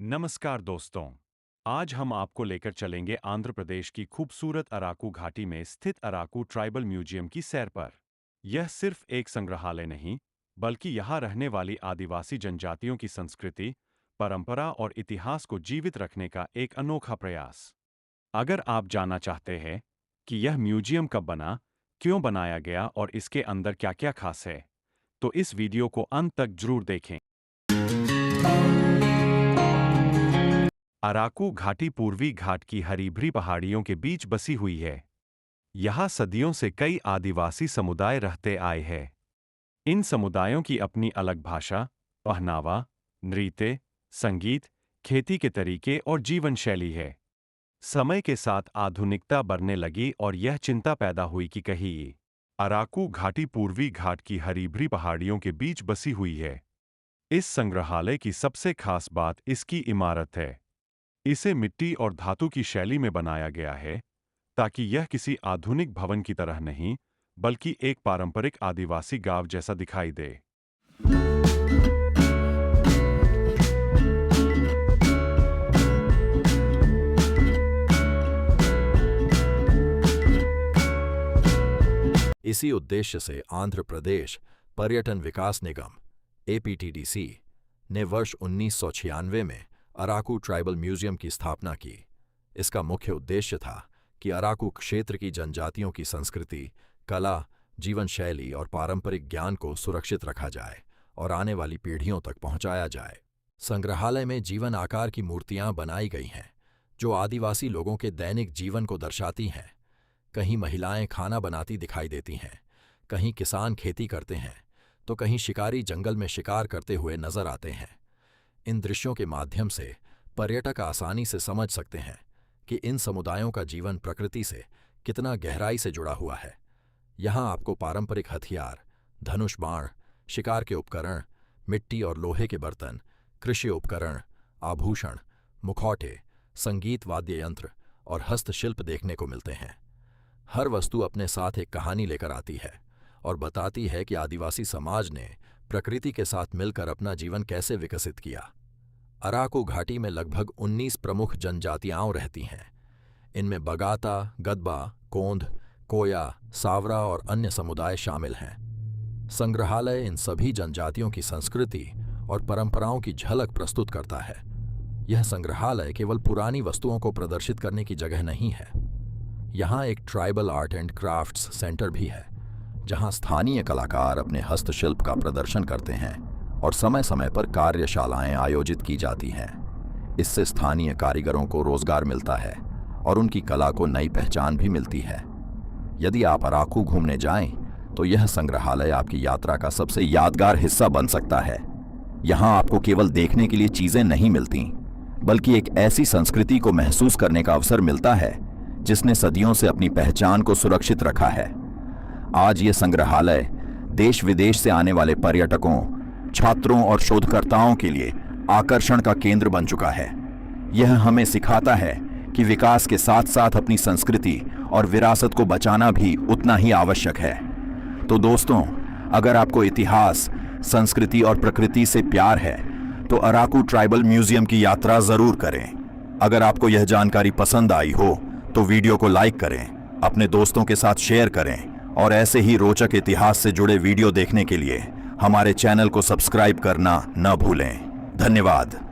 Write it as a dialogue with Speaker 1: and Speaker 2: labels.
Speaker 1: नमस्कार दोस्तों। आज हम आपको लेकर चलेंगे आंध्र प्रदेश की खूबसूरत अराकू घाटी में स्थित अराकू ट्राइबल म्यूजियम की सैर पर। यह सिर्फ एक संग्रहालय नहीं, बल्कि यहाँ रहने वाली आदिवासी जनजातियों की संस्कृति, परंपरा और इतिहास को जीवित रखने का एक अनोखा प्रयास। अगर आप जानना चाहते हैं कि यह म्यूजियम कब बना, क्यों बनाया गया और इसके अंदर क्या-क्या खास है, तो इस वीडियो को अंत तक जरूर देखें। अराकू घाटी पूर्वी घाट की हरी भरी पहाड़ियों के बीच बसी हुई है। यहाँ सदियों से कई आदिवासी समुदाय रहते आए हैं। इन समुदायों की अपनी अलग भाषा, पहनावा, नृत्य, संगीत, खेती के तरीके और जीवन शैली है। समय के साथ आधुनिकता बढ़ने लगी और यह चिंता पैदा हुई कि कहीं अराकू घाटी पूर्वी घाट की हरी भरी पहाड़ियों के बीच बसी हुई है। इस संग्रहालय की सबसे खास बात इसकी इमारत है। इसे मिट्टी और धातु की शैली में बनाया गया है, ताकि यह किसी आधुनिक भवन की तरह नहीं, बल्कि एक पारंपरिक आदिवासी गांव जैसा दिखाई दे।
Speaker 2: इसी उद्देश्य से आंध्र प्रदेश पर्यटन विकास निगम (APTDC) ने वर्ष 1996 में अराकू ट्राइबल म्यूजियम की स्थापना की। इसका मुख्य उद्देश्य था कि अराकू क्षेत्र की जनजातियों की संस्कृति, कला, जीवन शैली और पारंपरिक ज्ञान को सुरक्षित रखा जाए और आने वाली पीढ़ियों तक पहुंचाया जाए। संग्रहालय में जीवन आकार की मूर्तियां बनाई गई हैं, जो आदिवासी लोगों के दैनिक जीवन को दर्शाती हैं। कहीं महिलाएं खाना बनाती दिखाई देती हैं, कहीं किसान खेती करते हैं, तो कहीं शिकारी जंगल में शिकार करते हुए नजर आते हैं। इन दृश्यों के माध्यम से पर्यटक आसानी से समझ सकते हैं कि इन समुदायों का जीवन प्रकृति से कितना गहराई से जुड़ा हुआ है। यहाँ आपको पारंपरिक हथियार, धनुष बाण, शिकार के उपकरण, मिट्टी और लोहे के बर्तन, कृषि उपकरण, आभूषण, मुखौटे, संगीत वाद्य यंत्र और हस्तशिल्प देखने को मिलते हैं। हर वस्तु अपने साथ एक कहानी लेकर आती है और बताती है कि आदिवासी समाज ने प्रकृति के साथ मिलकर अपना जीवन कैसे विकसित किया। अराकू घाटी में लगभग 19 प्रमुख जनजातियां रहती हैं। इनमें बगाता, गदबा, कोंध, कोया, सावरा और अन्य समुदाय शामिल हैं। संग्रहालय इन सभी जनजातियों की संस्कृति और परंपराओं की झलक प्रस्तुत करता है। यह संग्रहालय केवल पुरानी वस्तुओं को प्रदर्शित करने की जगह नहीं है। यहाँ एक tribal art and crafts centre भी है, जहाँ स्थानीय कलाकार अपने हस्तशिल्प का प्रदर्शन करते हैं और समय समय पर कार्यशालाएं आयोजित की जाती हैं। इससे स्थानीय कारीगरों को रोजगार मिलता है और उनकी कला को नई पहचान भी मिलती है। यदि आप अराकू घूमने जाएं, तो यह संग्रहालय आपकी यात्रा का सबसे यादगार हिस्सा बन सकता है। यहाँ आपको केवल देखने के लिए चीजें नहीं मिलती, बल्कि एक ऐसी संस्कृति को महसूस करने का अवसर मिलता है जिसने सदियों से अपनी पहचान को सुरक्षित रखा है। आज ये संग्रहालय देश विदेश से आने वाले पर्यटकों, छात्रों और शोधकर्ताओं के लिए आकर्षण का केंद्र बन चुका है। यह हमें सिखाता है कि विकास के साथ साथ अपनी संस्कृति और विरासत को बचाना भी उतना ही आवश्यक है। तो दोस्तों, अगर आपको इतिहास, संस्कृति और प्रकृति से प्यार है, तो अराकू ट्राइबल म्यूजियम की यात्रा जरूर करें। अगर आपको यह जानकारी पसंद आई हो तो वीडियो को लाइक करें, अपने दोस्तों के साथ शेयर करें और ऐसे ही रोचक इतिहास से जुड़े वीडियो देखने के लिए हमारे चैनल को सब्सक्राइब करना न भूलें। धन्यवाद।